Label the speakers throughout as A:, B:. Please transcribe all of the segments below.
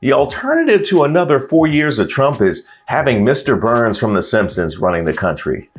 A: The alternative to another 4 years of Trump is having Mr. Burns from The Simpsons running the country.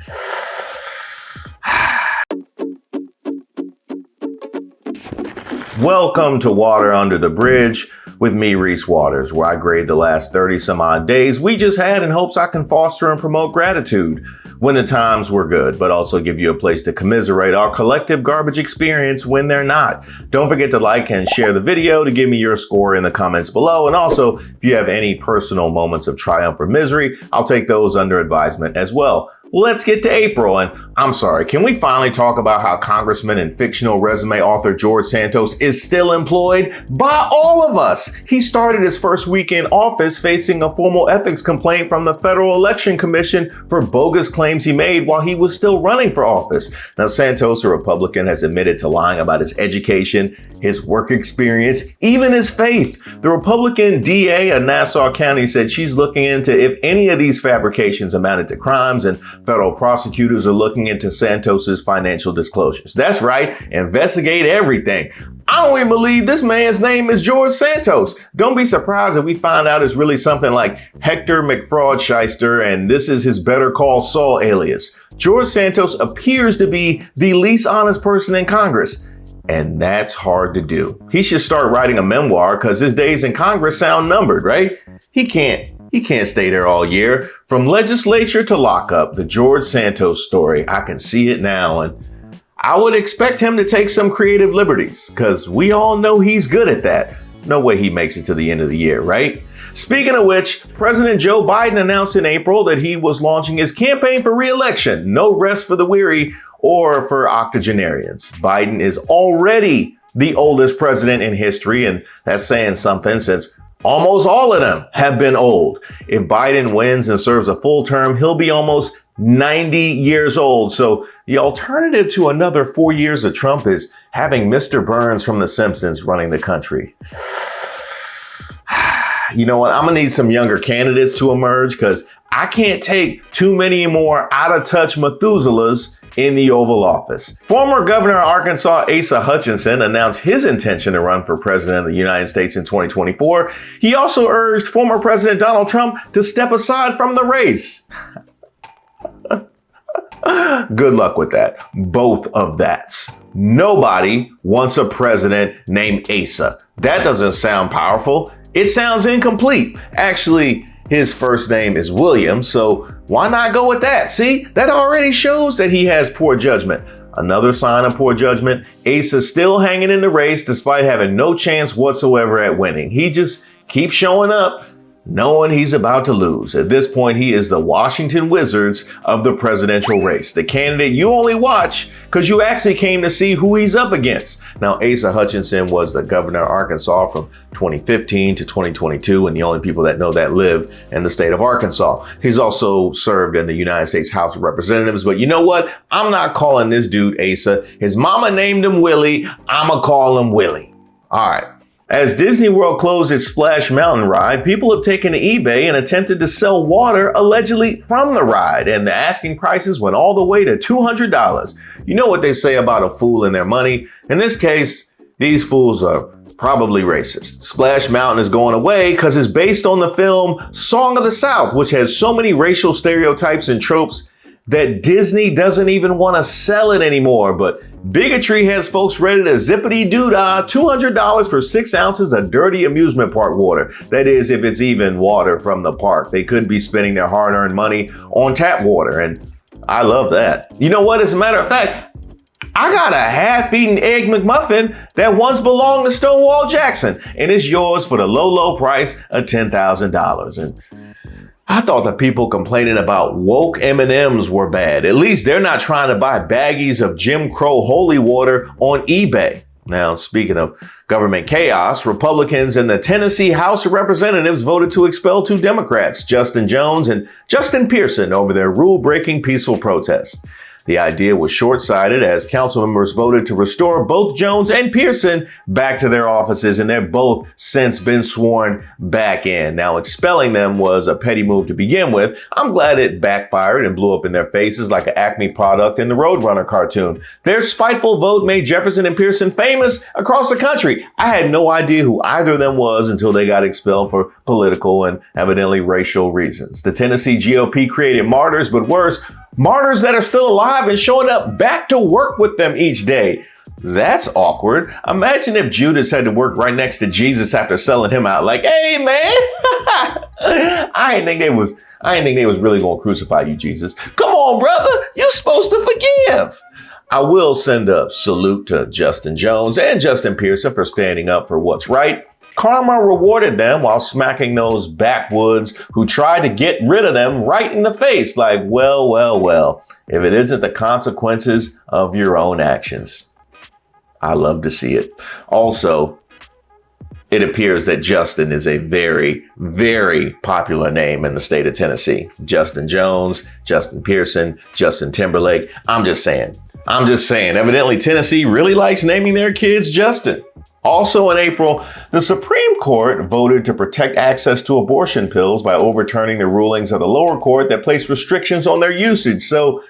A: Welcome to Water Under the Bridge with me, Reese Waters, where I grade the last 30 some odd days we just had in hopes I can foster and promote gratitude when the times were good, but also give you a place to commiserate our collective garbage experience when they're not. Don't forget to like and share the video to give me your score in the comments below. And also, if you have any personal moments of triumph or misery, I'll take those under advisement as well. Let's get to April. And I'm sorry, can we finally talk about how Congressman and fictional resume author George Santos is still employed by all of us? He started his first week in office facing a formal ethics complaint from the Federal Election Commission for bogus claims he made while he was still running for office. Now, Santos, a Republican, has admitted to lying about his education, his work experience, even his faith. The Republican DA of Nassau County said she's looking into if any of these fabrications amounted to crimes, and federal prosecutors are looking into Santos's financial disclosures. That's right, investigate everything. I don't even believe this man's name is George Santos. Don't be surprised if we find out it's really something like Hector McFraud-Shyster, and this is his Better Call Saul alias. George Santos appears to be the least honest person in Congress, and that's hard to do. He should start writing a memoir because his days in Congress sound numbered, right? He can't stay there all year. From legislature to lockup, the George Santos story, I can see it now. And I would expect him to take some creative liberties because we all know he's good at that. No way he makes it to the end of the year, right? Speaking of which, President Joe Biden announced in April that he was launching his campaign for re-election. No rest for the weary or for octogenarians. Biden is already the oldest president in history, and that's saying something since almost all of them have been old. If Biden wins and serves a full term, he'll be almost 90 years old. So the alternative to another 4 years of Trump is having Mr. Burns from The Simpsons running the country. You know what? I'm going to need some younger candidates to emerge because I can't take too many more out-of-touch Methuselahs in the Oval Office. Former Governor of Arkansas, Asa Hutchinson, announced his intention to run for president of the United States in 2024. He also urged former President Donald Trump to step aside from the race. Good luck with that. Both of that's. Nobody wants a president named Asa. That doesn't sound powerful. It sounds incomplete. Actually, his first name is William, so why not go with that? See, that already shows that he has poor judgment. Another sign of poor judgment, Asa's still hanging in the race despite having no chance whatsoever at winning. He just keeps showing up, knowing he's about to lose. At this point, he is the Washington Wizards of the presidential race, the candidate you only watch because you actually came to see who he's up against. Now, Asa Hutchinson was the governor of Arkansas from 2015 to 2022, and the only people that know that live in the state of Arkansas. He's also served in the United States House of Representatives, but you know what? I'm not calling this dude Asa. His mama named him Willie. I'ma call him Willie. All right. As Disney World closed its Splash Mountain ride, people have taken to eBay and attempted to sell water allegedly from the ride, and the asking prices went all the way to $200. You know what they say about a fool and their money? In this case, these fools are probably racist. Splash Mountain is going away because it's based on the film Song of the South, which has so many racial stereotypes and tropes that Disney doesn't even want to sell it anymore. But bigotry has folks ready to zippity-doo-dah $200 for 6 ounces of dirty amusement park water. That is, if it's even water from the park. They could be spending their hard-earned money on tap water, and I love that. You know what? As a matter of fact, I got a half-eaten Egg McMuffin that once belonged to Stonewall Jackson, and it's yours for the low, low price of $10,000. And I thought the people complaining about woke M&Ms were bad. At least they're not trying to buy baggies of Jim Crow holy water on eBay. Now, speaking of government chaos, Republicans in the Tennessee House of Representatives voted to expel 2 Democrats, Justin Jones and Justin Pearson, over their rule-breaking peaceful protest. The idea was short-sighted as council members voted to restore both Jones and Pearson back to their offices, and they're both since been sworn back in. Now, expelling them was a petty move to begin with. I'm glad it backfired and blew up in their faces like an Acme product in the Roadrunner cartoon. Their spiteful vote made Jefferson and Pearson famous across the country. I had no idea who either of them was until they got expelled for political and evidently racial reasons. The Tennessee GOP created martyrs, but worse, martyrs that are still alive and showing up back to work with them each day. That's awkward. Imagine if Judas had to work right next to Jesus after selling him out. Like, hey man, I didn't think they was really gonna crucify you, Jesus. Come on, brother, you supposed to forgive. I will send a salute to Justin Jones and Justin Pearson for standing up for what's right. Karma rewarded them while smacking those backwoods who tried to get rid of them right in the face. Like, well, if it isn't the consequences of your own actions. I love to see it. Also, it appears that Justin is a very, very popular name in the state of Tennessee. Justin Jones, Justin Pearson, Justin Timberlake. I'm just saying. Evidently, Tennessee really likes naming their kids Justin. Also in April, the Supreme Court voted to protect access to abortion pills by overturning the rulings of the lower court that placed restrictions on their usage. So,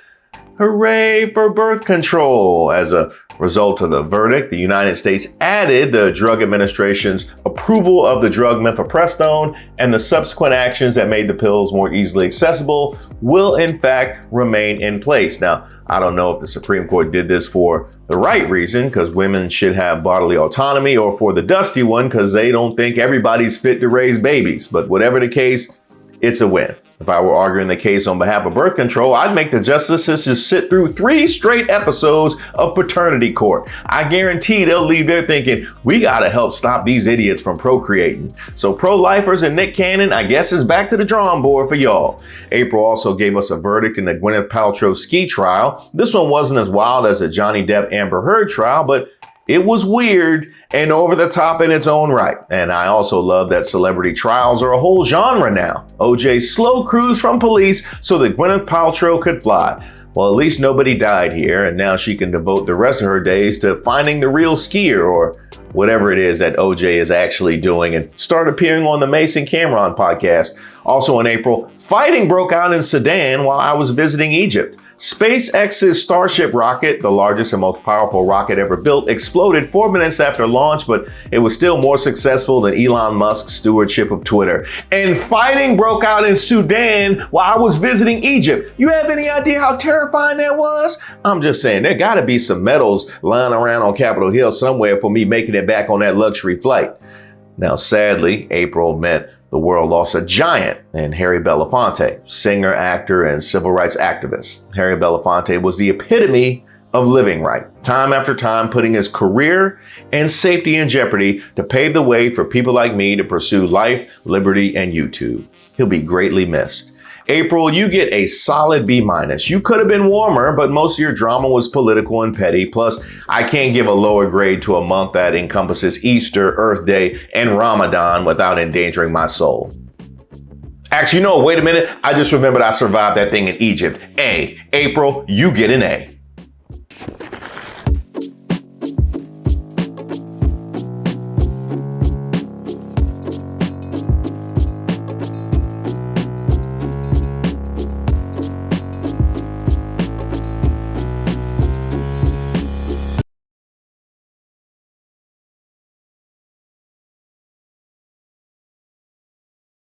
A: hooray for birth control. As a result of the verdict, the United States added the Drug Administration's approval of the drug mifepristone, and the subsequent actions that made the pills more easily accessible will in fact remain in place. Now, I don't know if the Supreme Court did this for the right reason, because women should have bodily autonomy, or for the dusty one, because they don't think everybody's fit to raise babies. But whatever the case, it's a win. If I were arguing the case on behalf of birth control, I'd make the justices just sit through 3 straight episodes of paternity court. I guarantee they'll leave there thinking, we gotta help stop these idiots from procreating. So pro-lifers and Nick Cannon, I guess, is back to the drawing board for y'all. April also gave us a verdict in the Gwyneth Paltrow ski trial. This one wasn't as wild as the Johnny Depp Amber Heard trial, but it was weird and over the top in its own right. And I also love that celebrity trials are a whole genre now. OJ's slow cruise from police so that Gwyneth Paltrow could fly. Well, at least nobody died here, and now she can devote the rest of her days to finding the real skier, or whatever it is that OJ is actually doing, and start appearing on the Mason Cameron podcast. Also in April, fighting broke out in Sudan while I was visiting Egypt. SpaceX's Starship rocket, the largest and most powerful rocket ever built, exploded 4 minutes after launch, but it was still more successful than Elon Musk's stewardship of Twitter. And fighting broke out in Sudan while I was visiting Egypt. You have any idea how terrifying that was? I'm just saying, there gotta be some medals lying around on Capitol Hill somewhere for me making it back on that luxury flight. Now, sadly, April meant the world lost a giant in Harry Belafonte, singer, actor, and civil rights activist. Harry Belafonte was the epitome of living right, time after time putting his career and safety in jeopardy to pave the way for people like me to pursue life, liberty, and YouTube. He'll be greatly missed. April, you get a solid B-. You could have been warmer, but most of your drama was political and petty. Plus, I can't give a lower grade to a month that encompasses Easter, Earth Day, and Ramadan without endangering my soul. Actually, no, wait a minute. I just remembered I survived that thing in Egypt. A. April, you get an A.